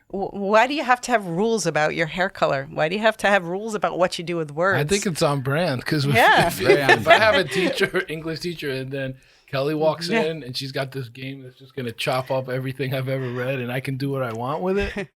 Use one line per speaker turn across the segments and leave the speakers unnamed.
Why do you have to have rules about your hair color? Why do you have to have rules about what you do with words?
I think it's on brand because if I have a teacher, English teacher, and then Kelly walks in and she's got this game that's just going to chop up everything I've ever read and I can do what I want with it.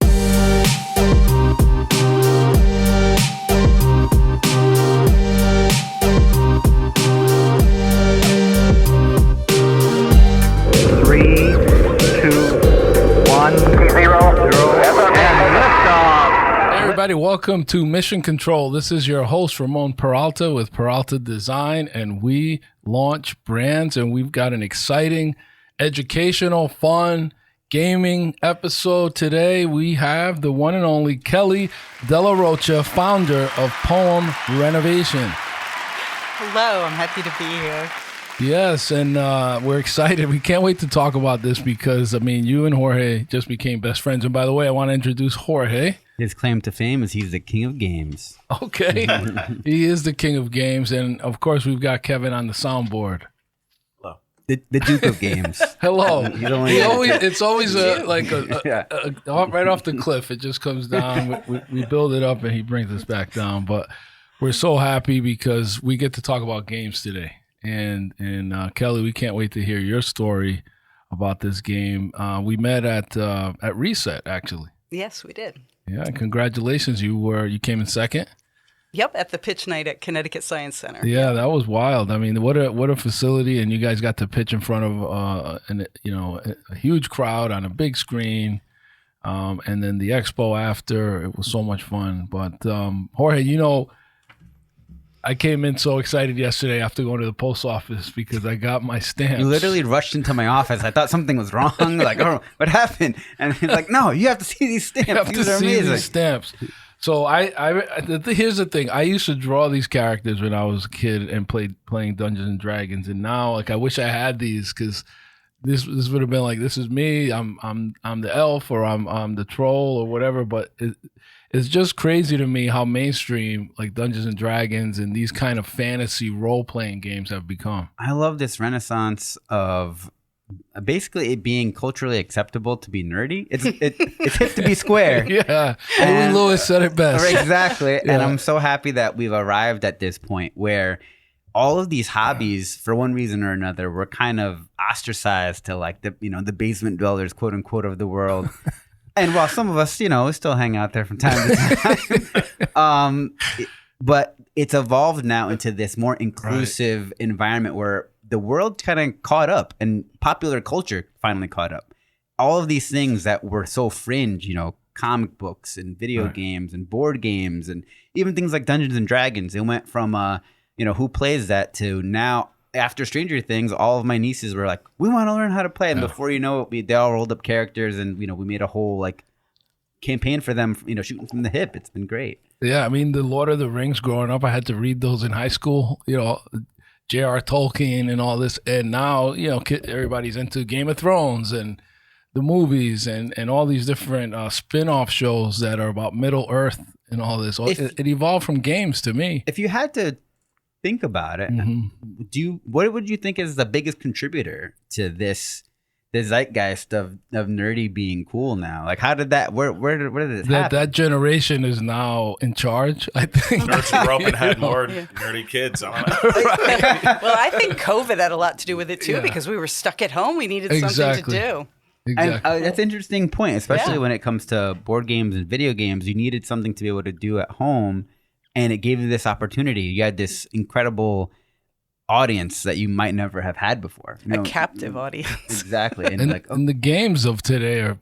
Everybody, welcome to Mission Control. This is your host, Ramon Peralta with Peralta Design, and we launch brands, and we've got an exciting, educational, fun, gaming episode today. We have the one and only Kelly Della Rocha, founder of Poem Renovation.
Hello, I'm happy to be here.
Yes, and we're excited. We can't wait to talk about this because, I mean, you and Jorge just became best friends. And by the way, I want to introduce Jorge.
His claim to fame is he's the king of games.
Okay. He is the king of games. And, of course, we've got Kevin on the soundboard.
Hello. The Duke of games.
Hello. It's always right off the cliff. It just comes down. We build it up, and he brings us back down. But we're so happy because we get to talk about games today. And Kelly, we can't wait to hear your story about this game. We met at Reset, actually.
Yes, we did.
Yeah, congratulations. You came in second.
Yep, at the pitch night at Connecticut Science Center.
Yeah, that was wild. I mean, what a facility, and you guys got to pitch in front of a huge crowd on a big screen, and then the expo after. It was so much fun. But Jorge, I came in so excited yesterday after going to the post office because I got my stamps.
You literally rushed into my office. I thought something was wrong. Like, oh, what happened? And he's like, no, you have to see these stamps.
You have
these
to
are
see
amazing.
these stamps. So here's the thing. I used to draw these characters when I was a kid and playing Dungeons and Dragons, and now I wish I had these because this would have been like, this is me. I'm the elf or I'm the troll or whatever. But it's just crazy to me how mainstream like Dungeons and Dragons and these kind of fantasy role-playing games have become.
I love this renaissance of basically it being culturally acceptable to be nerdy. It's hip to be square.
Yeah, Louis Lewis said it best.
Exactly.
Yeah.
And I'm so happy that we've arrived at this point where all of these hobbies, for one reason or another, were kind of ostracized to like the basement dwellers, quote unquote, of the world. And while some of us, still hang out there from time to time, but it's evolved now into this more inclusive environment where the world kind of caught up and popular culture finally caught up. All of these things that were so fringe, comic books and video games and board games and even things like Dungeons and Dragons, it went from, who plays that to now. After Stranger Things, all of my nieces were like, we want to learn how to play. And before you know it, they all rolled up characters and, we made a whole like campaign for them, shooting from the hip. It's been great. Yeah.
I mean, the Lord of the Rings growing up, I had to read those in high school, J.R. Tolkien and all this. And now, everybody's into Game of Thrones and the movies and all these different spin-off shows that are about Middle Earth and all this. It evolved from games to me.
If you had to think about it, what would you think is the biggest contributor to the zeitgeist of nerdy being cool now? Like, how did that? Where did it happen?
That generation is now in charge. I think
nerds grew up and had more nerdy kids on it.
Well, I think COVID had a lot to do with it too, because we were stuck at home. We needed something to do.
Exactly.
And that's an interesting point, especially when it comes to board games and video games. You needed something to be able to do at home. And it gave you this opportunity. You had this incredible audience that you might never have had before.
A captive audience.
Exactly.
And the games of today are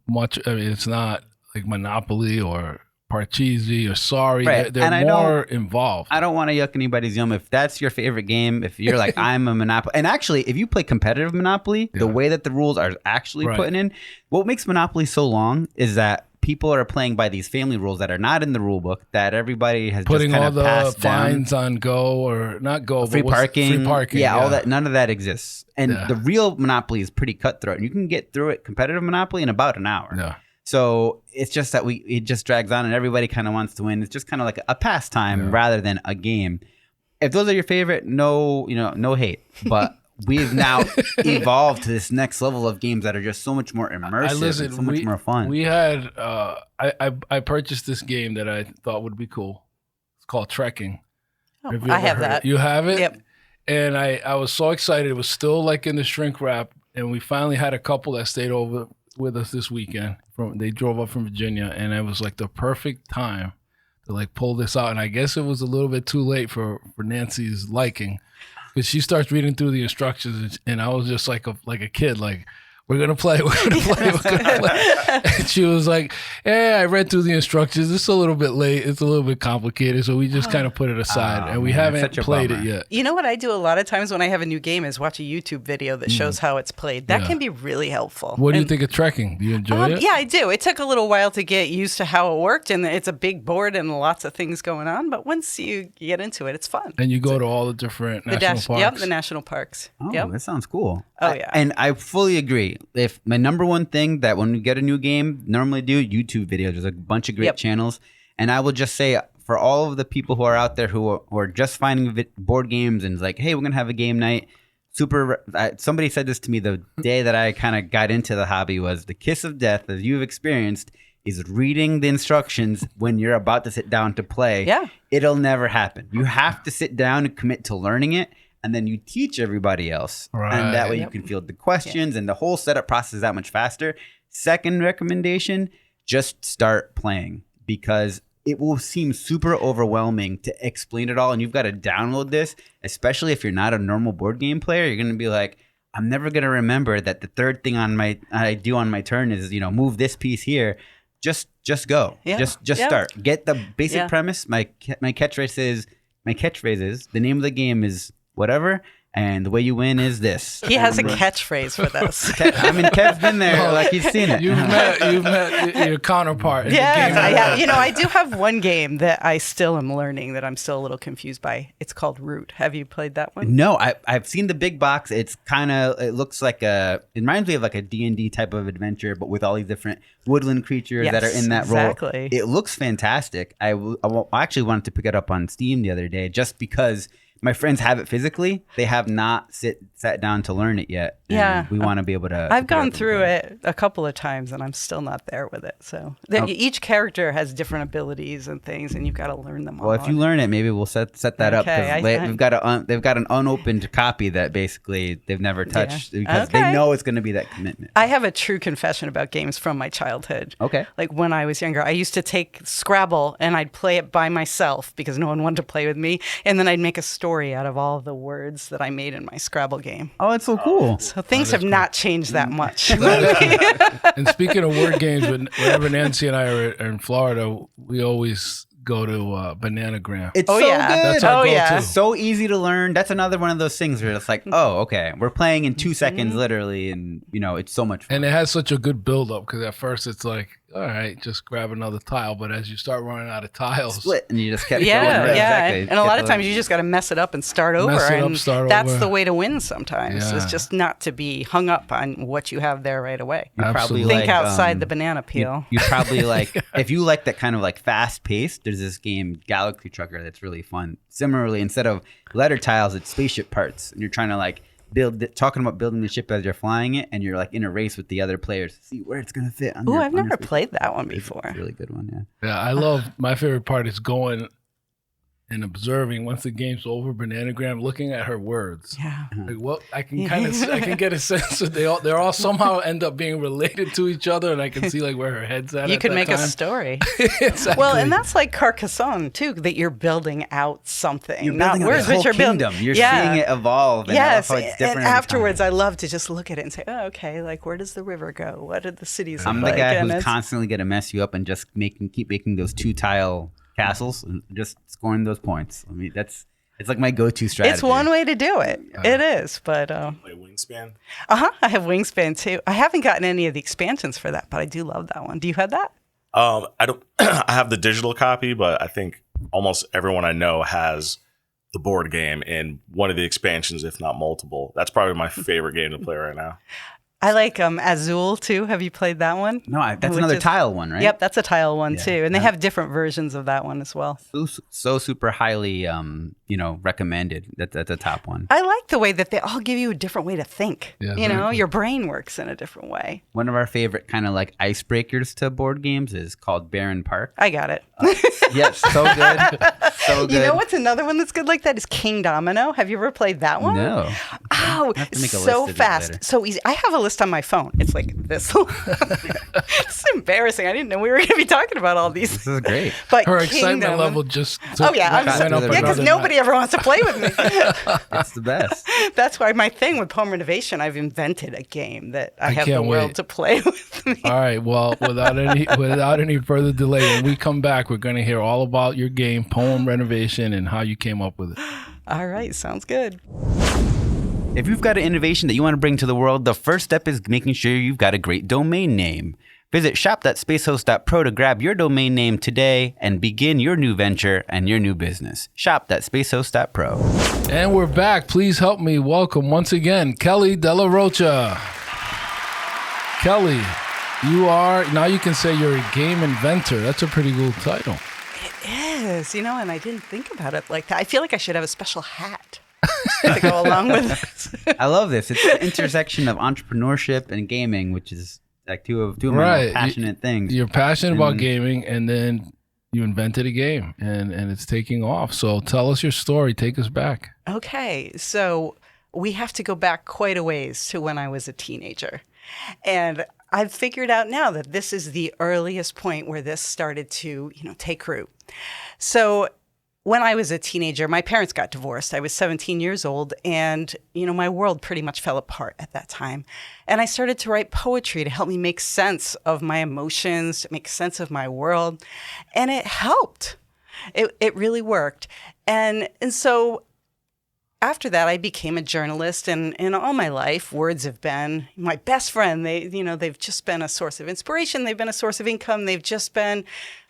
much, it's not like Monopoly or Parcheesi or Sorry.
Right.
They're more involved.
I don't want to yuck anybody's yum. If that's your favorite game, if you're like, I'm a Monopoly. And actually, if you play competitive Monopoly, the way that the rules are actually putting in, what makes Monopoly so long is that people are playing by these family rules that are not in the rule book, that everybody has
putting
just kind
all
of passed
the fines
down.
on Go or not Go,
free parking. Yeah, all that. None of that exists. And the real Monopoly is pretty cutthroat. And you can get through it, competitive Monopoly, in about an hour.
Yeah.
So it's just that it just drags on and everybody kind of wants to win. It's just kind of like a pastime rather than a game. If those are your favorite, no hate. But we've now evolved to this next level of games that are just so much more immersive and so much more fun.
We had I purchased this game that I thought would be cool. It's called Trekking.
Oh, I have that.
You have it?
Yep.
And I was so excited. It was still like in the shrink wrap, and we finally had a couple that stayed over with us this weekend. They drove up from Virginia, and it was like the perfect time to like pull this out. And I guess it was a little bit too late for Nancy's liking, because she starts reading through the instructions, and I was just like a kid, like, we're gonna play. And she was like, "Yeah, I read through the instructions. It's a little bit late. It's a little bit complicated, so we just kind of put it aside, and we haven't played it yet."
You know what I do a lot of times when I have a new game is watch a YouTube video that shows how it's played. That can be really helpful.
What do you think of Trekking? Do you enjoy it?
Yeah, I do. It took a little while to get used to how it worked, and it's a big board and lots of things going on. But once you get into it, it's fun.
And you go to all the different national parks.
Yep, the national parks.
Oh,
yep.
That sounds cool.
Oh, yeah.
And I fully agree. If my number one thing that when we get a new game, normally do YouTube videos. There's a bunch of great channels. And I will just say, for all of the people who are out there who are just finding board games and it's like, hey, we're going to have a game night. Somebody said this to me the day that I kind of got into the hobby was the kiss of death, as you've experienced, is reading the instructions when you're about to sit down to play.
Yeah.
It'll never happen. You have to sit down and commit to learning it. And then you teach everybody else.
Right.
And that way you can field the questions and the whole setup process is that much faster. Second recommendation, just start playing, because it will seem super overwhelming to explain it all. And you've got to download this, especially if you're not a normal board game player. You're going to be like, I'm never going to remember that the third thing I do on my turn is, move this piece here. Just go.
Yeah.
Just start. Get the basic premise. My catchphrase is, the name of the game is whatever, and the way you win is this.
He has a catchphrase for this.
Kev's been there, like he's seen it.
You've met your counterpart.
Yes, I have. I do have one game that I still am learning that I'm still a little confused by. It's called Root. Have you played that one?
No, I've seen the big box. It's it looks like it reminds me of like a D&D type of adventure, but with all these different woodland creatures that are in that role. It looks fantastic. I actually wanted to pick it up on Steam the other day just because my friends have it physically. They have not sat down to learn it yet. And we want to be able to.
I've gone through it a couple of times, and I'm still not there with it. So each character has different abilities and things, and you've got to learn them all.
Well, if you learn it, maybe we'll set that up. Because they've got an unopened copy that basically they've never touched because they know it's going to be that commitment.
I have a true confession about games from my childhood.
Okay.
Like when I was younger, I used to take Scrabble and I'd play it by myself because no one wanted to play with me, and then I'd make a story out of all the words that I made in my Scrabble game.
Oh, it's so cool.
So things have not changed that much.
And speaking of word games, whenever Nancy and I are in Florida, we always go to Bananagram.
It's so good.
That's our go-to.
So easy to learn. That's another one of those things where it's like, oh, okay, we're playing in 2 seconds literally, and it's so much fun.
And it has such a good build-up because at first it's like, all right, just grab another tile. But as you start running out of tiles,
split, and you just kept going.
Yeah.
Exactly.
And a lot of times you just got to mess it up and start over. That's the way to win sometimes.
Yeah.
It's just not to be hung up on what you have there right away.
You probably
think outside the banana peel.
You probably if you like that kind of like fast paced, there's this game Galaxy Trucker that's really fun. Similarly, instead of letter tiles, it's spaceship parts, and you're trying to talking about building the ship as you're flying it, and you're like in a race with the other players to see where it's going to fit.
I've never played that one before.
It's a really good one,
Yeah, I love, my favorite part is going and observing once the game's over, Bananagram, looking at her words.
Yeah.
Like, I can I can get a sense that they all somehow end up being related to each other, and I can see like where her head's at.
You could make
a
story.
Exactly.
Well, and that's like Carcassonne too, that you're building out something.
You're building
not words, but you're
kingdom. You're seeing it evolve. And
yes,
how it's different
and afterwards, I love to just look at it and say, "Oh, okay, like where does the river go? What did the cities look
I'm
like?"
the guy who's constantly going to mess you up and just keep making those 2-tile castles and just scoring those points. I mean, it's like my go-to strategy.
It's one way to do it. It is, but
Play Wingspan.
I have Wingspan too. I haven't gotten any of the expansions for that, but I do love that one. Do you have that?
I don't. I have the digital copy, but I think almost everyone I know has the board game in one of the expansions, if not multiple. That's probably my favorite game to play right now.
I like Azul too. Have you played that one?
No, that's another tile one, right?
Yep, that's a tile one too, and they have different versions of that one as well.
So super highly recommended. That's a top one.
I like the way that they all give you a different way to think.
Yeah,
Your brain works in a different way.
One of our favorite kind of like icebreakers to board games is called Baron Park.
I got it.
Yes, so good. So good.
You know what's another one that's good like that is King Domino. Have you ever played that one?
No.
Oh,
I have to make a
so
list of it
fast,
later.
so easy. I have a list on my phone. It's like this. It's embarrassing. I didn't know we were going to be talking about all these.
This is great.
But
Her
King
excitement
Domino-
level just
Oh yeah, I'm
Went
so,
up
yeah, because
another
nobody ever wants to play with me.
It's the best.
That's why my thing with Poem Renovation, I've invented a game that I have the
can't
world
wait.
to play with me.
All right. Well, without any further delay, when we come back, we're going to hear all about your game, Poem Renovation, and how you came up with it.
All right, sounds good.
If you've got an innovation that you want to bring to the world, the first step is making sure you've got a great domain name. Visit shop.spacehost.pro to grab your domain name today and begin your new venture and your new business. Shop.spacehost.pro.
And we're back. Please help me welcome once again Kelly Della Rocha. Kelly, now you can say you're a game inventor. That's a pretty cool title.
It is, and I didn't think about it like that. I feel like I should have a special hat to go along with this.
I love this. It's the intersection of entrepreneurship and gaming, which is like two of my most passionate things.
You're passionate about gaming, and then you invented a game, and it's taking off. So tell us your story. Take us back.
Okay, so we have to go back quite a ways to when I was a teenager. And I've figured out now that this is the earliest point where this started to, take root. So when I was a teenager, my parents got divorced. I was 17 years old, and, my world pretty much fell apart at that time. And I started to write poetry to help me make sense of my emotions, to make sense of my world. And it helped. It really worked. And so after that, I became a journalist, and all my life, words have been my best friend. They've just been a source of inspiration. They've been a source of income. They've just been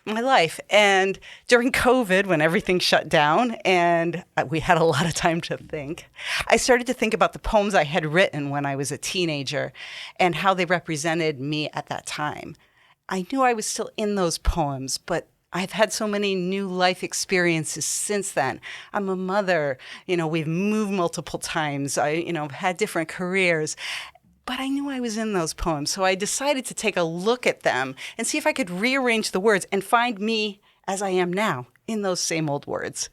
my life. And during COVID, when everything shut down and we had a lot of time to think, I started to think about the poems I had written when I was a teenager and how they represented me at that time. I knew I was still in those poems, but I've had so many new life experiences since then. I'm a mother, we've moved multiple times. I've had different careers, but I knew I was in those poems. So I decided to take a look at them and see if I could rearrange the words and find me as I am now in those same old words.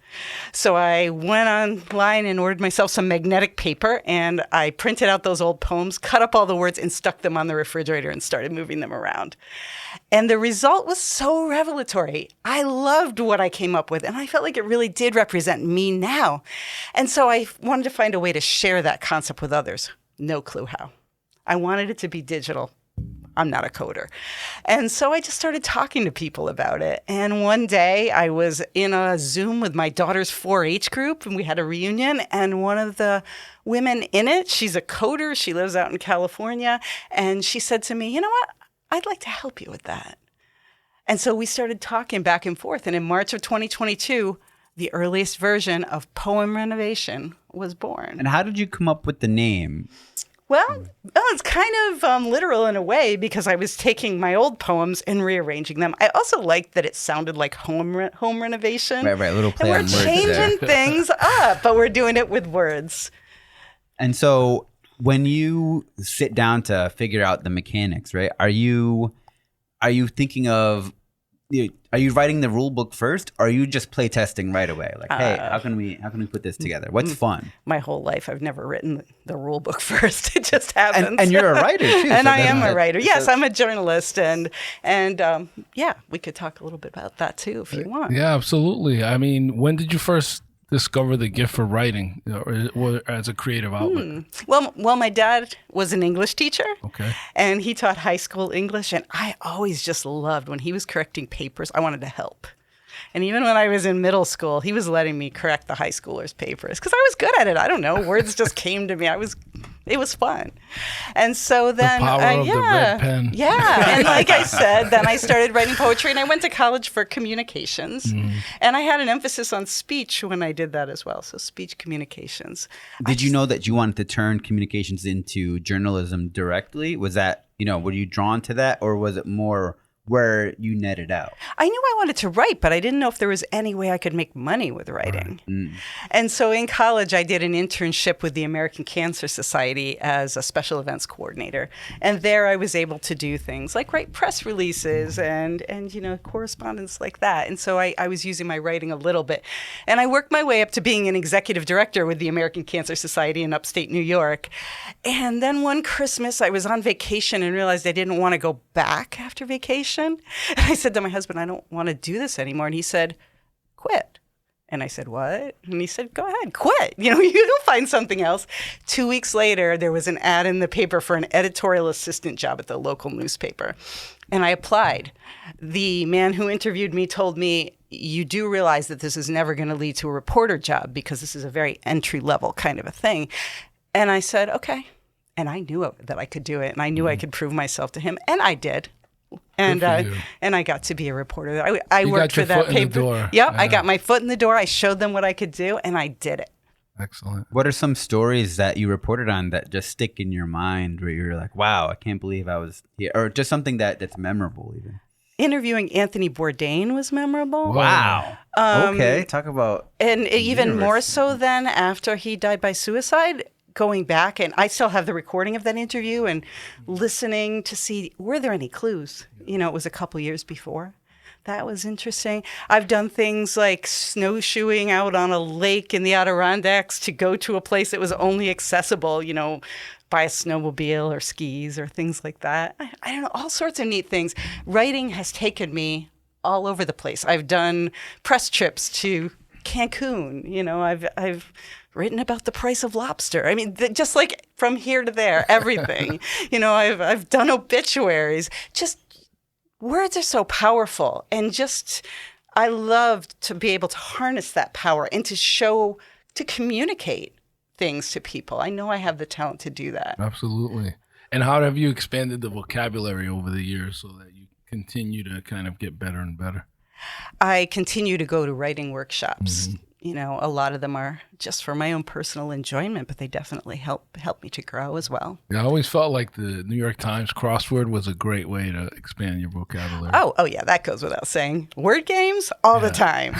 So I went online and ordered myself some magnetic paper, and I printed out those old poems, cut up all the words, and stuck them on the refrigerator and started moving them around. And the result was so revelatory. I loved what I came up with, and I felt like it really did represent me now. And so I wanted to find a way to share that concept with others. No clue how. I wanted it to be digital. I'm not a coder. And so I just started talking to people about it. And one day I was in a Zoom with my daughter's 4-H group, and we had a reunion. And one of the women in it, she's a coder. She lives out in California. And she said to me, you know what? I'd like to help you with that. And so we started talking back and forth. And in March of 2022, the earliest version of Poem Renovation was born.
And how did you come up with the name?
Well, it's kind of literal in a way, because I was taking my old poems and rearranging them. I also liked that it sounded like home renovation.
Right, a little play
and
on words
we're changing things up, but we're doing it with words.
And so when you sit down to figure out the mechanics, right, are you thinking of, are you writing the rule book first, or are you just play testing right away? Like, hey, how can we put this together? What's fun?
My whole life, I've never written the rule book first. It just happens.
And you're a writer too.
And
so
I am a writer. Yes,
so-
I'm a journalist, and yeah, we could talk a little bit about that too if you want.
Yeah, absolutely. I mean, when did you first discover the gift for writing, or as a creative outlet?
Well, my dad was an English teacher.
Okay.
And he taught high school English, and I always just loved when he was correcting papers. I wanted to help. And even when I was in middle school, he was letting me correct the high schoolers' papers because I was good at it. I don't know. Words just came to me. It was fun. And so then,
the power of the red pen.
Yeah. And like I said, then I started writing poetry, and I went to college for communications. And I had an emphasis on speech when I did that as well. So speech communications.
Did you know that you wanted to turn communications into journalism directly? Was that, were you drawn to that, or was it more where you netted out?
I knew I wanted to write, but I didn't know if there was any way I could make money with writing. And so in college, I did an internship with the American Cancer Society as a special events coordinator. And there I was able to do things like write press releases and correspondence like that. And so I was using my writing a little bit. And I worked my way up to being an executive director with the American Cancer Society in upstate New York. And then one Christmas, I was on vacation and realized I didn't want to go back after vacation. And I said to my husband, I don't want to do this anymore. And he said, quit. And I said, what? And he said, go ahead, quit. You'll find something else. 2 weeks later, there was an ad in the paper for an editorial assistant job at the local newspaper. And I applied. The man who interviewed me told me, you do realize that this is never going to lead to a reporter job because this is a very entry-level kind of a thing. And I said, okay. And I knew that I could do it. And I knew I could prove myself to him. And I did. And I got to be a reporter. I worked for that paper. Yep, I got my foot in the door. I showed them what I could do, and I did it.
Excellent.
What are some stories that you reported on that just stick in your mind where you're like, wow, I can't believe I was here? Or just something that's memorable even?
Interviewing Anthony Bourdain was memorable.
Wow. Okay, talk about...
And even more so than after he died by suicide, going back, and I still have the recording of that interview and listening to see, were there any clues? It was a couple years before. That was interesting. I've done things like snowshoeing out on a lake in the Adirondacks to go to a place that was only accessible, by a snowmobile or skis or things like that. I don't know, all sorts of neat things. Writing has taken me all over the place. I've done press trips to Cancun. I've written about the price of lobster. I mean, just like from here to there, everything. I've done obituaries. Just words are so powerful, and just I love to be able to harness that power and to communicate things to people. I know I have the talent to do that.
Absolutely. And how have you expanded the vocabulary over the years so that you continue to kind of get better and better?
I continue to go to writing workshops. A lot of them are just for my own personal enjoyment, but they definitely help me to grow as well.
Yeah, I always felt like the New York Times crossword was a great way to expand your vocabulary.
Oh yeah, that goes without saying. Word games all the time.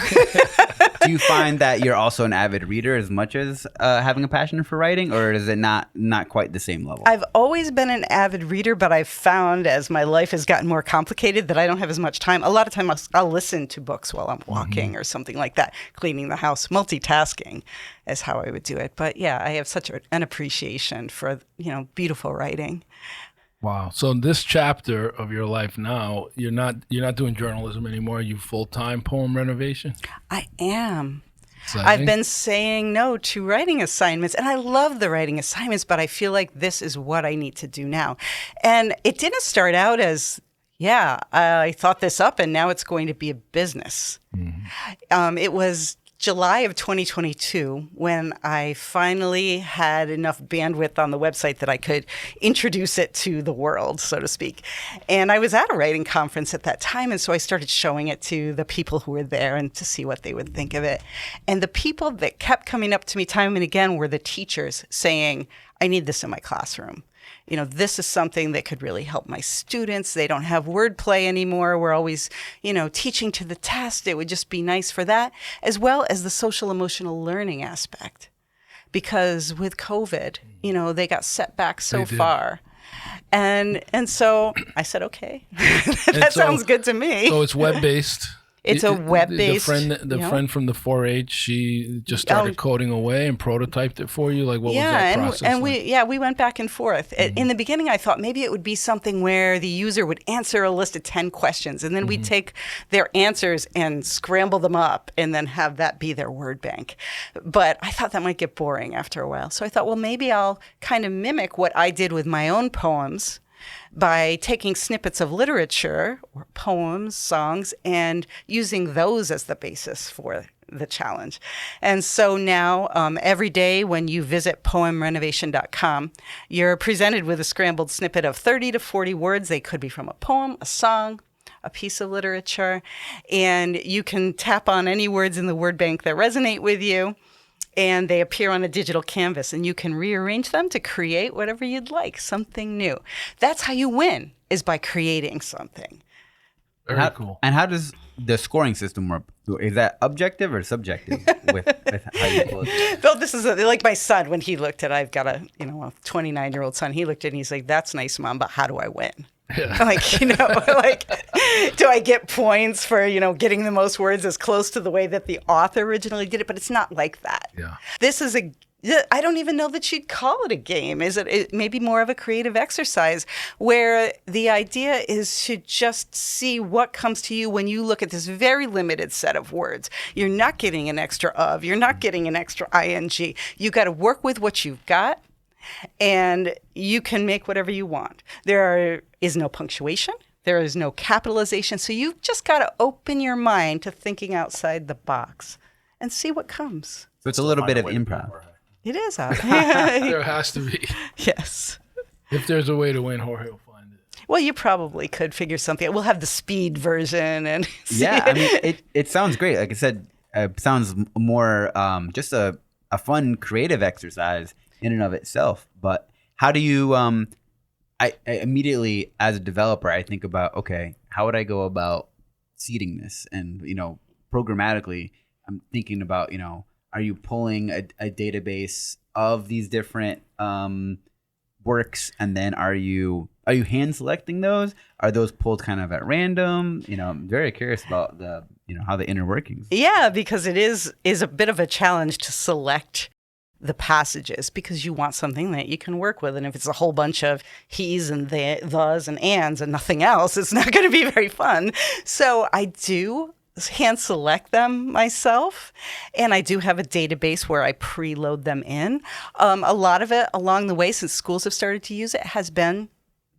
Do you find that you're also an avid reader as much as having a passion for writing, or is it not quite the same level?
I've always been an avid reader, but I've found as my life has gotten more complicated that I don't have as much time. A lot of time I'll listen to books while I'm walking or something like that, cleaning the house. Multitasking is how I would do it. But yeah, I have such an appreciation for, beautiful writing.
Wow. So in this chapter of your life now, you're not doing journalism anymore. You full-time Poem Renovation?
I am.
Exciting.
I've been saying no to writing assignments, and I love the writing assignments, but I feel like this is what I need to do now. And it didn't start out as, I thought this up and now it's going to be a business. It was July of 2022 when I finally had enough bandwidth on the website that I could introduce it to the world, so to speak. And I was at a writing conference at that time, and so I started showing it to the people who were there and to see what they would think of it. And the people that kept coming up to me time and again were the teachers saying, I need this in my classroom. This is something that could really help my students. They don't have wordplay anymore. We're always, teaching to the test. It would just be nice for that, as well as the social emotional learning aspect. Because with COVID, they got set back so far. And so I said, okay, sounds good to me.
So it's web-based.
It's a web-based.
The friend from the 4-H, she just started coding away and prototyped it for you. Like, what was that process?
And we went back and forth. In the beginning, I thought maybe it would be something where the user would answer a list of 10 questions, and then we'd take their answers and scramble them up, and then have that be their word bank. But I thought that might get boring after a while, so I thought, well, maybe I'll kind of mimic what I did with my own poems by taking snippets of literature or poems, songs, and using those as the basis for the challenge. And so now every day when you visit poemrenovation.com, you're presented with a scrambled snippet of 30 to 40 words. They could be from a poem, a song, a piece of literature, and you can tap on any words in the word bank that resonate with you, and they appear on a digital canvas, and you can rearrange them to create whatever you'd like, something new. That's how you win, is by creating something.
Very cool.
And how does the scoring system work? Is that objective or subjective with how you pull it?
Well, this is like my son, when he looked at it, I've got a 29-year-old son. He looked at it and he's like, that's nice, Mom, but how do I win? Like, like, do I get points for, getting the most words as close to the way that the author originally did it? But it's not like that.
Yeah.
This is I don't even know that you'd call it a game. It maybe more of a creative exercise where the idea is to just see what comes to you when you look at this very limited set of words. You're not getting an extra of, you're not getting an extra ing. You got to work with what you've got, and you can make whatever you want. There is no punctuation. There is no capitalization. So you've just got to open your mind to thinking outside the box and see what comes.
So it's a little bit of improv.
It is out.
There has to be.
Yes.
If there's a way to win, Jorge will find it.
Well, you probably could figure something out. We'll have the speed version and
Yeah, I mean, it sounds great. Like I said, it sounds more just a fun creative exercise in and of itself. But how do you? I immediately, as a developer, I think about, okay, how would I go about seeding this? And programmatically, I'm thinking about are you pulling a database of these different works, and then are you hand selecting those? Are those pulled kind of at random? I'm very curious about the how the inner workings.
Yeah, because it is a bit of a challenge to select the passages, because you want something that you can work with, and if it's a whole bunch of he's and thes and ands and nothing else, it's not going to be very fun. So I do hand select them myself, and I do have a database where I preload them in. A lot of it along the way, since schools have started to use it, has been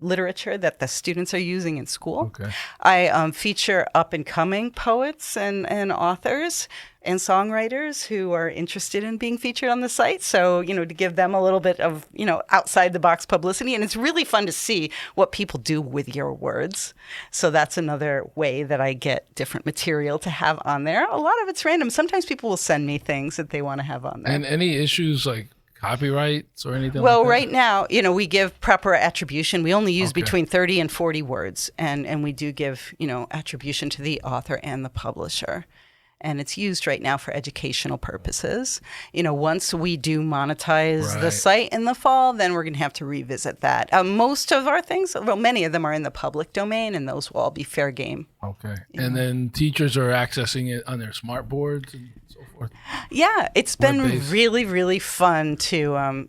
literature that the students are using in school.
Okay.
I feature up-and-coming poets and authors and songwriters who are interested in being featured on the site. So, to give them a little bit of, outside-the-box publicity. And it's really fun to see what people do with your words. So that's another way that I get different material to have on there. A lot of it's random. Sometimes people will send me things that they want to have on there.
And any issues like copyrights or anything
well,
like that?
right now, we give proper attribution. We only use between 30 and 40 words. And we do give, attribution to the author and the publisher. And it's used right now for educational purposes. Once we do monetize the site in the fall, then we're going to have to revisit that. Most of our things, many of them are in the public domain, and those will all be fair game.
Okay. And then teachers are accessing it on their smart boards and so forth?
Yeah, it's been
Web-based.
really, really fun to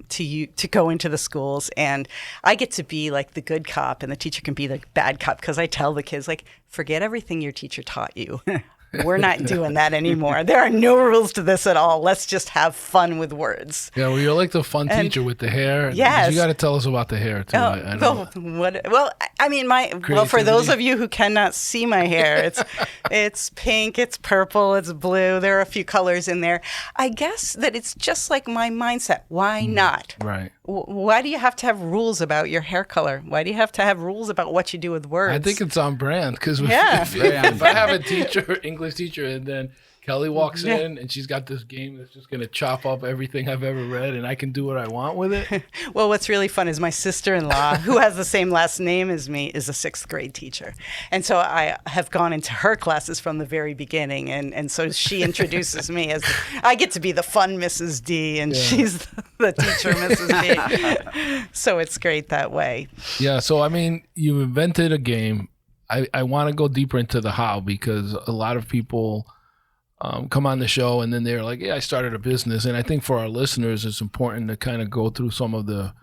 go into the schools, and I get to be like the good cop, and the teacher can be the bad cop, because I tell the kids, forget everything your teacher taught you. We're not doing that anymore. There are no rules to this at all. Let's just have fun with words.
Yeah, well, you're like the fun teacher with the hair.
Yes.
You got to tell us about the hair, too. I know.
For those of you who cannot see my hair, it's pink, it's purple, it's blue. There are a few colors in there. I guess that it's just like my mindset. Why not?
Right.
Why do you have to have rules about your hair color? Why do you have to have rules about what you do with words?
I think it's on brand, because if I have a teacher, English teacher, and then Kelly walks in and she's got this game that's just going to chop up everything I've ever read, and I can do what I want with it.
Well, what's really fun is my sister-in-law, who has the same last name as me, is a 6th grade teacher. And so I have gone into her classes from the very beginning. And so she introduces me as, I get to be the fun Mrs. D, and she's the teacher, Mrs. D. So it's great that way.
Yeah. So, I mean, you invented a game. I want to go deeper into the how, because a lot of people come on the show and then they're like, yeah, I started a business. And I think for our listeners, it's important to kind of go through some of the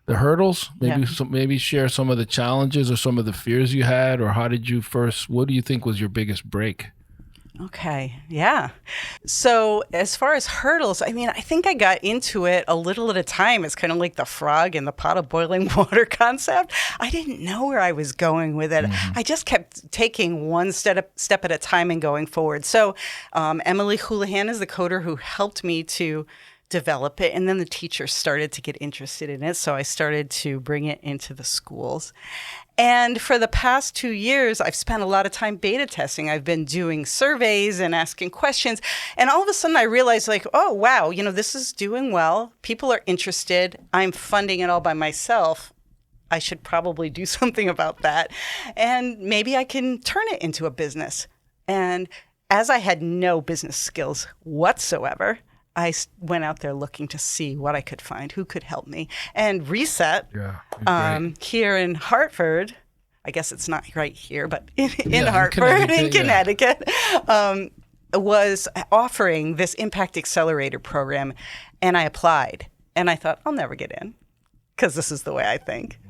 hurdles, maybe share some of the challenges or some of the fears you had, or what do you think was your biggest break?
Okay. Yeah. So as far as hurdles, I think I got into it a little at a time. It's kind of like the frog in the pot of boiling water concept. I didn't know where I was going with it. Mm-hmm. I just kept taking one step at a time and going forward. So Emily Houlihan is the coder who helped me to develop it, and then the teachers started to get interested in it, so I started to bring it into the schools. And for the past 2 years, I've spent a lot of time beta testing. I've been doing surveys and asking questions, and all of a sudden I realized, oh wow, this is doing well. People are interested. I'm funding it all by myself. I should probably do something about that. And maybe I can turn it into a business. And as I had no business skills whatsoever, I went out there looking to see what I could find, who could help me. And Reset, here in Hartford, I guess it's not right here, but in Hartford, in Connecticut, was offering this Impact Accelerator program. And I applied. And I thought, I'll never get in, because this is the way I think.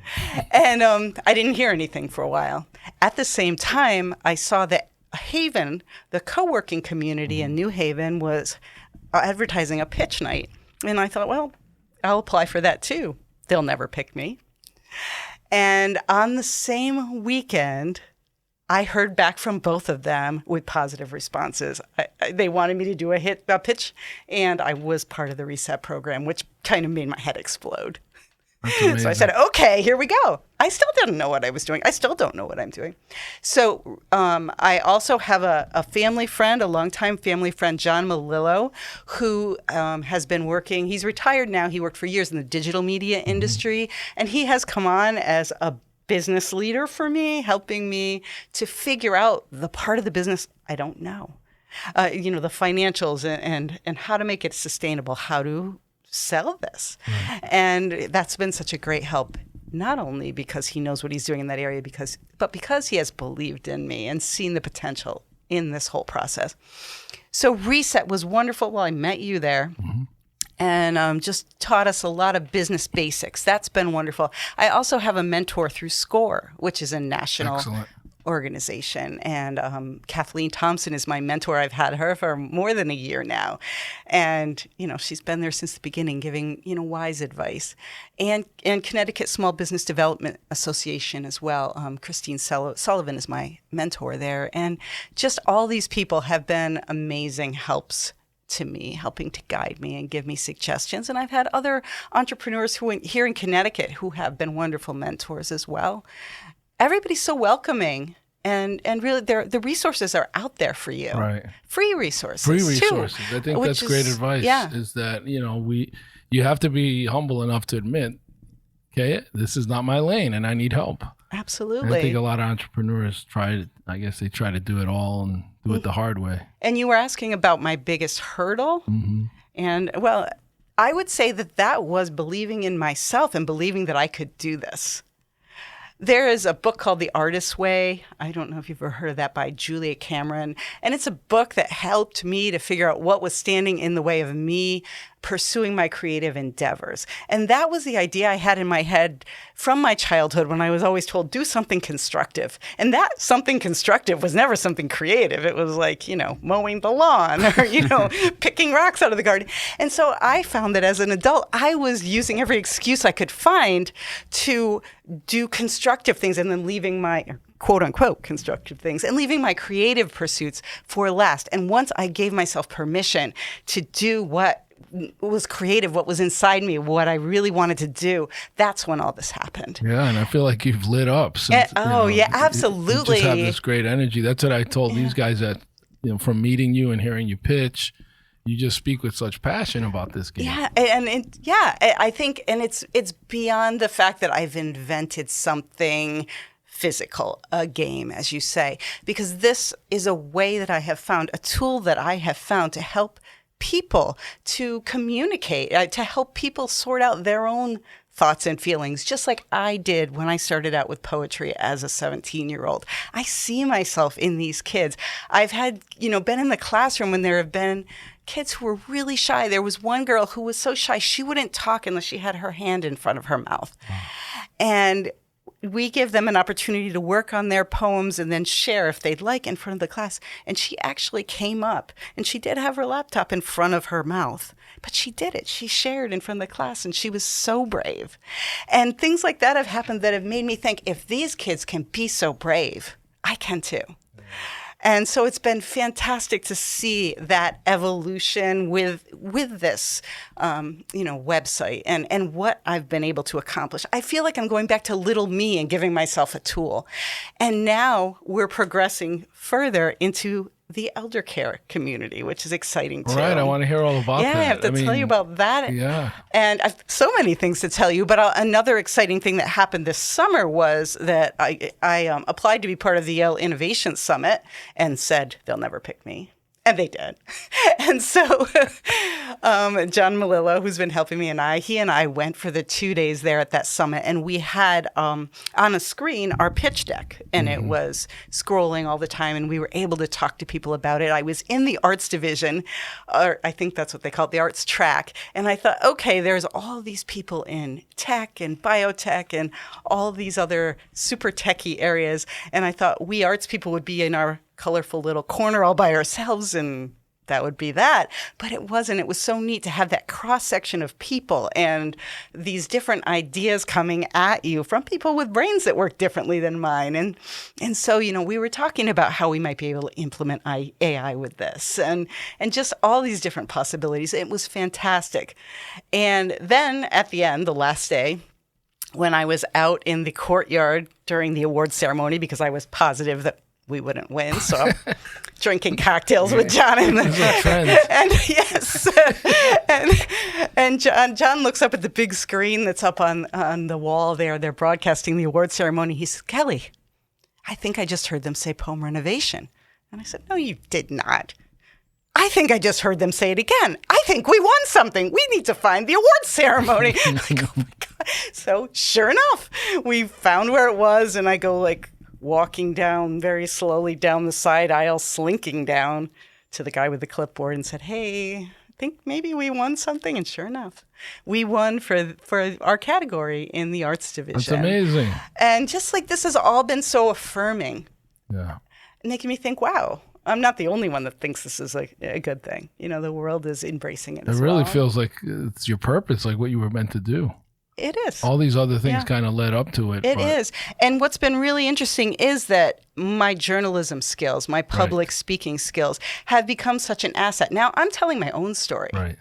And I didn't hear anything for a while. At the same time, I saw that Haven, the co-working community in New Haven, was advertising a pitch night. And I thought, well, I'll apply for that too. They'll never pick me. And on the same weekend, I heard back from both of them with positive responses. They wanted me to do a pitch, and I was part of the Reset program, which kind of made my head explode. So I said, okay, here we go. I still didn't know what I was doing. I still don't know what I'm doing. So I also have a family friend, a longtime family friend, John Malillo, who has been working. He's retired now. He worked for years in the digital media industry, and he has come on as a business leader for me, helping me to figure out the part of the business I don't know. The financials and how to make it sustainable, how to sell this. And that's been such a great help, not only because he knows what he's doing in that area, but because he has believed in me and seen the potential in this whole process. So Reset was wonderful. Well, I met you there. And just taught us a lot of business basics. That's been wonderful. I also have a mentor through SCORE, which is a national organization. And Kathleen Thompson is my mentor. I've had her for more than a year now. And, she's been there since the beginning, giving, wise advice. And Connecticut Small Business Development Association as well. Christine Sullivan is my mentor there. And just all these people have been amazing helps to me, helping to guide me and give me suggestions. And I've had other entrepreneurs here in Connecticut who have been wonderful mentors as well. Everybody's so welcoming, and really the resources are out there for you.
Right.
Free resources.
Too, I think that's great advice.
Yeah.
Is that, you have to be humble enough to admit, okay, this is not my lane and I need help.
Absolutely.
And I think a lot of entrepreneurs try to do it all and do it the hard way.
And you were asking about my biggest hurdle. And well, I would say that was believing in myself and believing that I could do this. There is a book called The Artist's Way. I don't know if you've ever heard of that, by Julia Cameron. And it's a book that helped me to figure out what was standing in the way of me pursuing my creative endeavors. And that was the idea I had in my head from my childhood, when I was always told, do something constructive. And that something constructive was never something creative. It was like, mowing the lawn or, picking rocks out of the garden. And so I found that as an adult, I was using every excuse I could find to do constructive things and then leaving my quote unquote constructive things and leaving my creative pursuits for last. And once I gave myself permission to do what was creative, what was inside me, what I really wanted to do, that's when all this happened.
Yeah, and I feel like you've lit up. Since,
yeah, absolutely.
You just have this great energy. That's what I told these guys that, from meeting you and hearing you pitch, you just speak with such passion about this game.
Yeah, I think, and it's beyond the fact that I've invented something physical, a game, as you say, because this is a way that I have found, a tool that I have found to help people to communicate, to help people sort out their own thoughts and feelings, just like I did when I started out with poetry as a 17-year-old. I see myself in these kids. I've had, been in the classroom when there have been kids who were really shy. There was one girl who was so shy, she wouldn't talk unless she had her hand in front of her mouth. And we give them an opportunity to work on their poems and then share if they'd like in front of the class. And she actually came up, and she did have her laptop in front of her mouth, but she did it. She shared in front of the class, and she was so brave. And things like that have happened that have made me think, if these kids can be so brave, I can too. And so it's been fantastic to see that evolution with this, website and what I've been able to accomplish. I feel like I'm going back to little me and giving myself a tool. And now we're progressing further into the elder care community, which is exciting too.
Right, I want to hear all about that.
Yeah, I have to tell you about that.
Yeah.
And I've so many things to tell you, but another exciting thing that happened this summer was that I applied to be part of the Yale Innovation Summit and said they'll never pick me. And they did. And so John Malillo, who's been helping me, he and I went for the 2 days there at that summit. And we had on a screen our pitch deck. And it was scrolling all the time. And we were able to talk to people about it. I was in the arts division, or I think that's what they call it, the arts track. And I thought, okay, there's all these people in tech and biotech and all these other super techie areas. And I thought we arts people would be in our colorful little corner all by ourselves, and that would be that. But it wasn't. It was so neat to have that cross section of people and these different ideas coming at you from people with brains that work differently than mine. And so, we were talking about how we might be able to implement AI with this and just all these different possibilities. It was fantastic. And then at the end, the last day, when I was out in the courtyard during the award ceremony, because I was positive that we wouldn't win, so I'm drinking cocktails with John and yes, and John looks up at the big screen that's up on the wall there. They're broadcasting the award ceremony. He says, "Kelly, I think I just heard them say Poem Renovation." And I said, "No, you did not. I think I just heard them say it again. I think we won something. We need to find the award ceremony." Like, oh my God. So sure enough, we found where it was, and I go walking down very slowly down the side aisle, slinking down to the guy with the clipboard and said, "Hey, I think maybe we won something." And sure enough, we won for our category in the arts division.
That's amazing.
And just this has all been so affirming.
Yeah.
Making me think, wow, I'm not the only one that thinks this is a good thing. The world is embracing it.
It really feels like it's your purpose, like what you were meant to do.
It is.
All these other things kind of led up to it.
It is. And what's been really interesting is that my journalism skills, my public speaking skills have become such an asset. Now I'm telling my own story.
Right.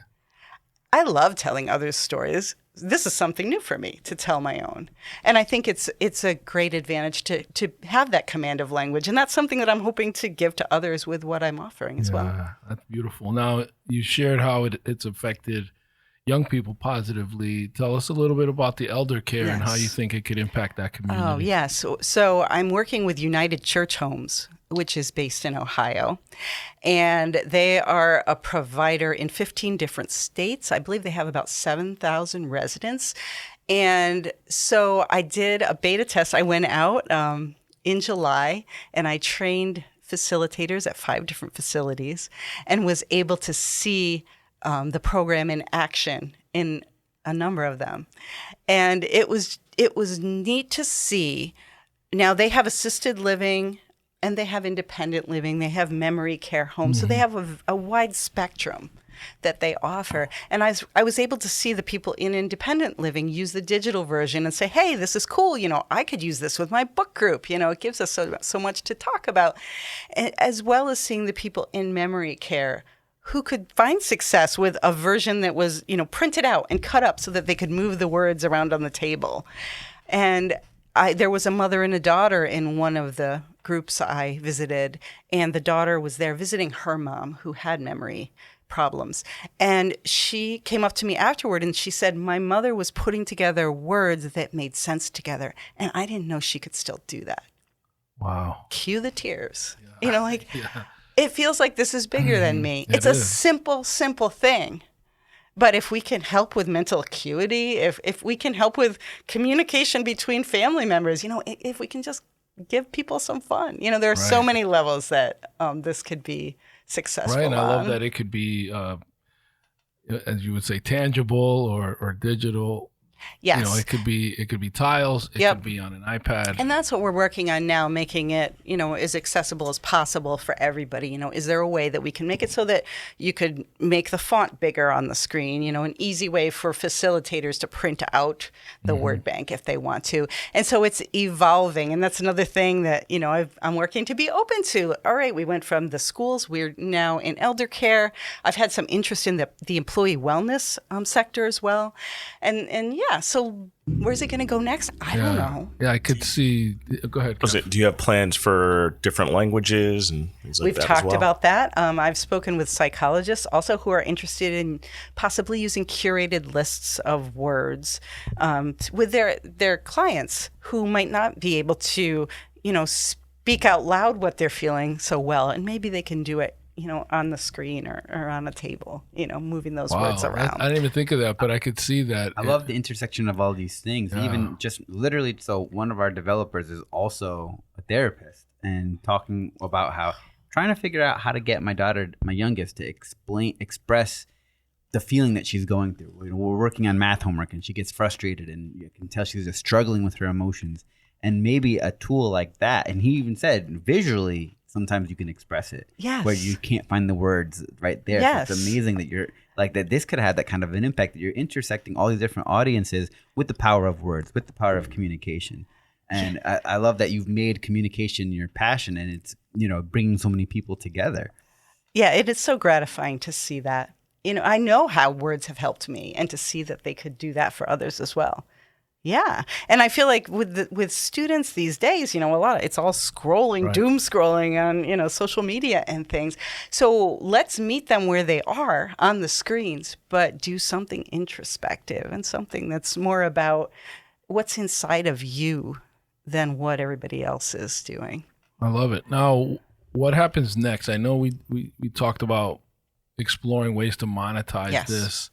I love telling others' stories. This is something new for me to tell my own. And I think it's a great advantage to have that command of language. And that's something that I'm hoping to give to others with what I'm offering as well.
Yeah, that's beautiful. Now, you shared how it's affected young people positively. Tell us a little bit about the elder care and how you think it could impact that community.
Oh, yes. So I'm working with United Church Homes, which is based in Ohio. And they are a provider in 15 different states. I believe they have about 7,000 residents. And so I did a beta test. I went out in July and I trained facilitators at 5 different facilities and was able to see the program in action in a number of them. And it was neat to see. Now they have assisted living and they have independent living. They have memory care homes. So they have a wide spectrum that they offer. And I was able to see the people in independent living use the digital version and say, "Hey, this is cool. I could use this with my book group. It gives us so much to talk about." As well as seeing the people in memory care who could find success with a version that was, printed out and cut up so that they could move the words around on the table. And there was a mother and a daughter in one of the groups I visited, and the daughter was there visiting her mom who had memory problems. And she came up to me afterward and she said, "My mother was putting together words that made sense together, and I didn't know she could still do that."
Wow.
Cue the tears. It feels like this is bigger than me. It's a simple thing. But if we can help with mental acuity, if we can help with communication between family members, if we can just give people some fun. There are so many levels that this could be successful.
Right, and I love that it could be, as you would say, tangible or digital.
Yes.
It could be tiles. It could be on an iPad.
And that's what we're working on now, making it, as accessible as possible for everybody. Is there a way that we can make it so that you could make the font bigger on the screen, an easy way for facilitators to print out the word bank if they want to. And so it's evolving. And that's another thing that, I'm working to be open to. All right, we went from the schools. We're now in elder care. I've had some interest in the employee wellness sector as well. And yeah, so where's it going to go next? I don't know.
Yeah, I could see. Go ahead.
Do you have plans for different languages and things like
We've
that
talked
as well?
about that. I've spoken with psychologists also who are interested in possibly using curated lists of words with their clients who might not be able to, speak out loud what they're feeling so well, and maybe they can do it on the screen or on a table, moving those words around.
I didn't even think of that, but I could see that.
I love the intersection of all these things.
Yeah.
Even just literally, so one of our developers is also a therapist and talking about trying to figure out how to get my daughter, my youngest, to express the feeling that she's going through. We're working on math homework and she gets frustrated and you can tell she's just struggling with her emotions. And maybe a tool like that. And he even said visually, sometimes you can express it.
Yes.
Where you can't find the words right there.
Yes.
So it's amazing that you're like that. This could have that kind of an impact that you're intersecting all these different audiences with the power of words, with the power of communication. And I love that you've made communication your passion and it's, bringing so many people together.
Yeah, it is so gratifying to see that. I know how words have helped me and to see that they could do that for others as well. Yeah. And I feel like with students these days, it's all scrolling,
right.
doom scrolling on, social media and things. So let's meet them where they are on the screens, but do something introspective and something that's more about what's inside of you than what everybody else is doing.
I love it. Now, what happens next? I know we talked about exploring ways to monetize this.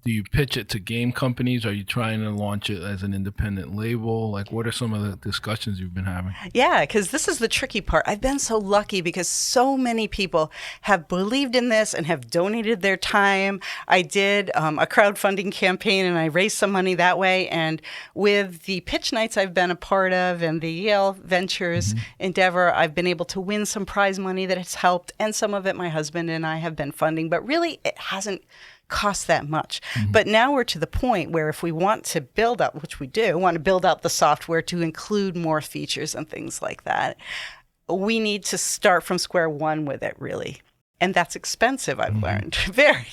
Do you pitch it to game companies? Are you trying to launch it as an independent label? Like, what are some of the discussions you've been having?
Yeah, because this is the tricky part. I've been so lucky because so many people have believed in this and have donated their time. I did a crowdfunding campaign and I raised some money that way. And with the pitch nights I've been a part of and the Yale Ventures endeavor, I've been able to win some prize money that has helped. And some of it my husband and I have been funding. But really, it hasn't cost that much. But now we're to the point where if we want to build out, which we do, want to build out the software to include more features and things like that, we need to start from square one with it, really. And that's expensive, I've learned. Very.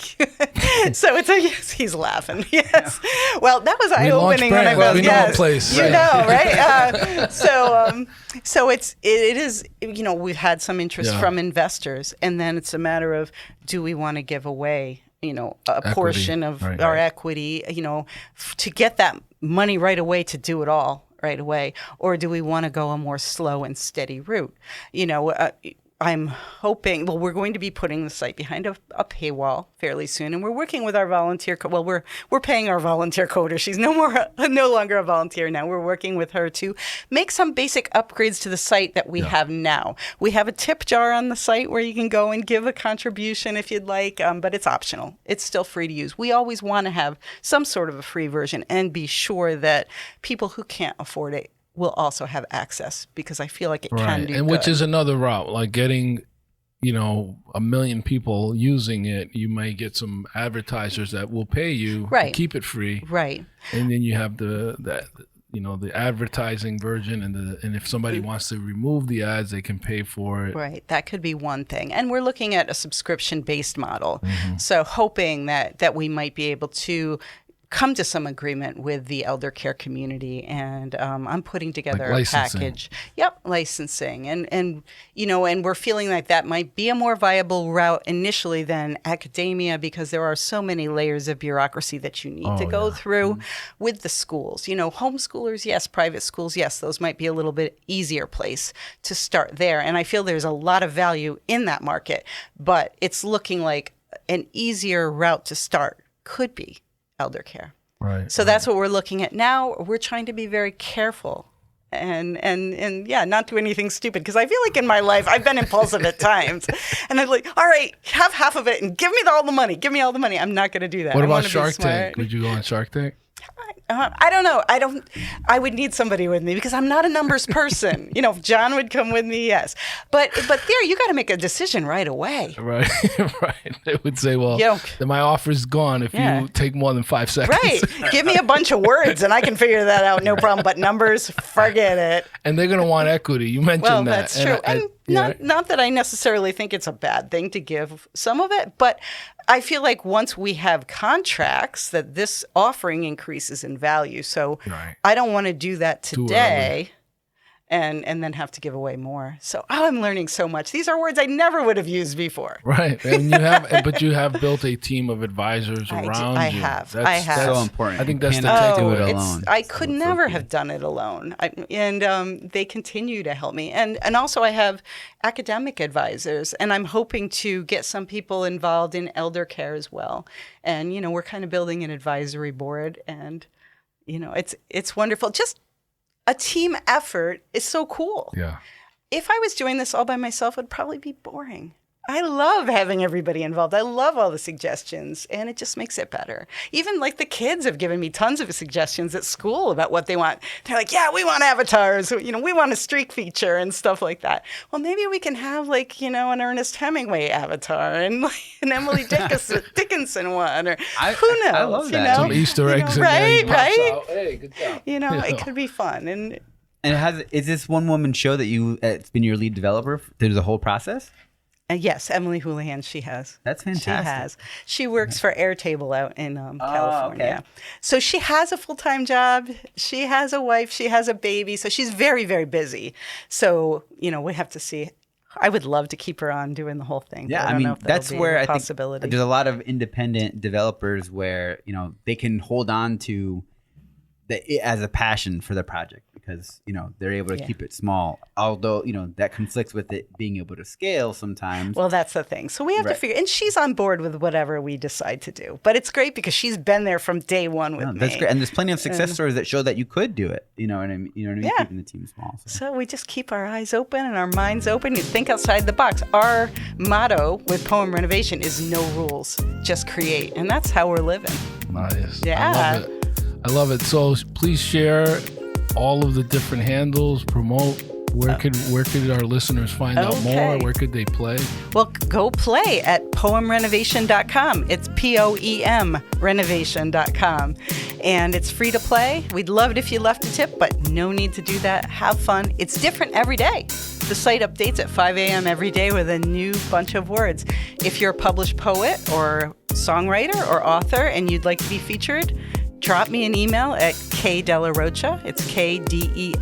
So it's yes, he's laughing. Yes. Well, that was eye-opening when I was,
we know a place.
You know, right? So it is, we've had some interest from investors, and then it's a matter of, do we want to give away a portion of our equity, to get that money right away to do it all right away? Or do we want to go a more slow and steady route? I'm hoping, we're going to be putting the site behind a paywall fairly soon, and we're working with our volunteer. We're paying our volunteer coder. She's no longer a volunteer now. We're working with her to make some basic upgrades to the site that we have now. We have a tip jar on the site where you can go and give a contribution if you'd like, but it's optional. It's still free to use. We always want to have some sort of a free version and be sure that people who can't afford it will also have access, because I feel like it can do
and
good.
which is another route, like getting 1 million people using it. You may get some advertisers that will pay you to keep it free,
right?
And then you have the advertising version, and if somebody wants to remove the ads, they can pay for it.
Right, that could be one thing. And we're looking at a subscription-based model, so hoping that we might be able to come to some agreement with the elder care community, and I'm putting together a package. Licensing, and we're feeling like that might be a more viable route initially than academia, because there are so many layers of bureaucracy that you need to go through with the schools. Homeschoolers, yes. Private schools, yes. Those might be a little bit easier place to start there, and I feel there's a lot of value in that market, but it's looking like an easier route to start could be elder care.
Right.
So that's what we're looking at now. We're trying to be very careful and not do anything stupid, because I feel like in my life I've been impulsive at times, and I'm like, all right, have half of it and give me all the money. Give me all the money. I'm not going to do that.
What about Shark Tank? Would you go on Shark Tank?
I don't know. I would need somebody with me, because I'm not a numbers person. If John would come with me, yes. But there, you got to make a decision right away.
Right. They would say, well, then my offer's gone if you take more than 5 seconds.
Right. Give me a bunch of words and I can figure that out, no problem. But numbers, forget it.
And they're going to want equity. You mentioned that.
Well, that's true. Not that I necessarily think it's a bad thing to give some of it, but I feel like once we have contracts that this offering increases in value. So I don't want to do that today and then have to give away more. So I'm learning so much. These are words I never would have used before.
Right. And but you have built a team of advisors around you.
I have.
That's so important.
I think that's the
do it
takeaway.
alone.
I could never have done it alone. And they continue to help me. And also I have academic advisors, and I'm hoping to get some people involved in elder care as well. And, we're kind of building an advisory board, and, it's wonderful. Just a team effort is so cool.
Yeah.
If I was doing this all by myself, it would probably be boring. I love having everybody involved. I love all the suggestions, and it just makes it better. Even like the kids have given me tons of suggestions at school about what they want. They're like, yeah, we want avatars. We want a streak feature and stuff like that. Well, maybe we can have an Ernest Hemingway avatar and an Emily Dickinson one, or who knows?
I love that.
Some Easter eggs in there. He pops out. Hey, good job.
It could be fun. And
is this one woman show that it's been your lead developer through the whole process?
Yes, Emily Houlihan, she has.
That's fantastic.
She has. She works for Airtable out in California. Okay. So she has a full-time job. She has a wife. She has a baby. So she's very, very busy. So, we have to see. I would love to keep her on doing the whole thing.
Yeah, that's where I think there's a lot of independent developers where, they can hold on to as a passion for the project, because they're able to keep it small, although that conflicts with it being able to scale sometimes.
Well, that's the thing. So we have to figure, and she's on board with whatever we decide to do. But it's great because she's been there from day one with me.
That's great, and there's plenty of success stories that show that you could do it. You know what I mean?
Yeah.
Keeping the team small.
So we just keep our eyes open and our minds open. You think outside the box. Our motto with Poem Renovation is no rules, just create, and that's how we're living.
Nice.
Yeah.
I love it. So please share all of the different handles, promote. Where could our listeners find out more? Where could they play?
Well, go play at poemrenovation.com. It's POEM renovation.com. And it's free to play. We'd love it if you left a tip, but no need to do that. Have fun. It's different every day. The site updates at 5 a.m. every day with a new bunch of words. If you're a published poet or songwriter or author and you'd like to be featured, drop me an email at kdelarocha. It's KDELAROCHA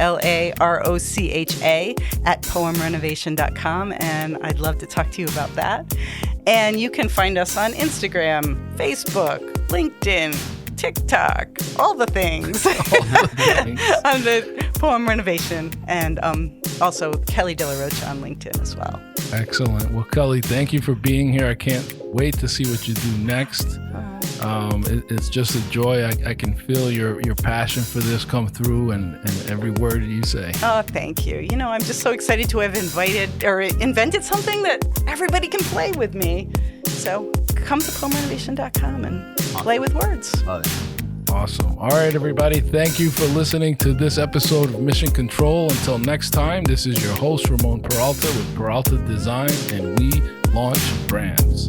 at poemrenovation.com, and I'd love to talk to you about that. And you can find us on Instagram, Facebook, LinkedIn, TikTok, all the things. On the Poem Renovation, and also Kelly De La Rocha on LinkedIn as well.
Excellent. Well, Kelly, thank you for being here. I can't wait to see what you do next. It's just a joy. I can feel your passion for this come through and every word you say.
Oh, thank you. I'm just so excited to have invented something that everybody can play with me. So come to poemrenovation.com and play with words.
Love it.
Awesome. All right, everybody. Thank you for listening to this episode of Mission Control. Until next time, this is your host, Ramon Peralta with Peralta Design, and we launch brands.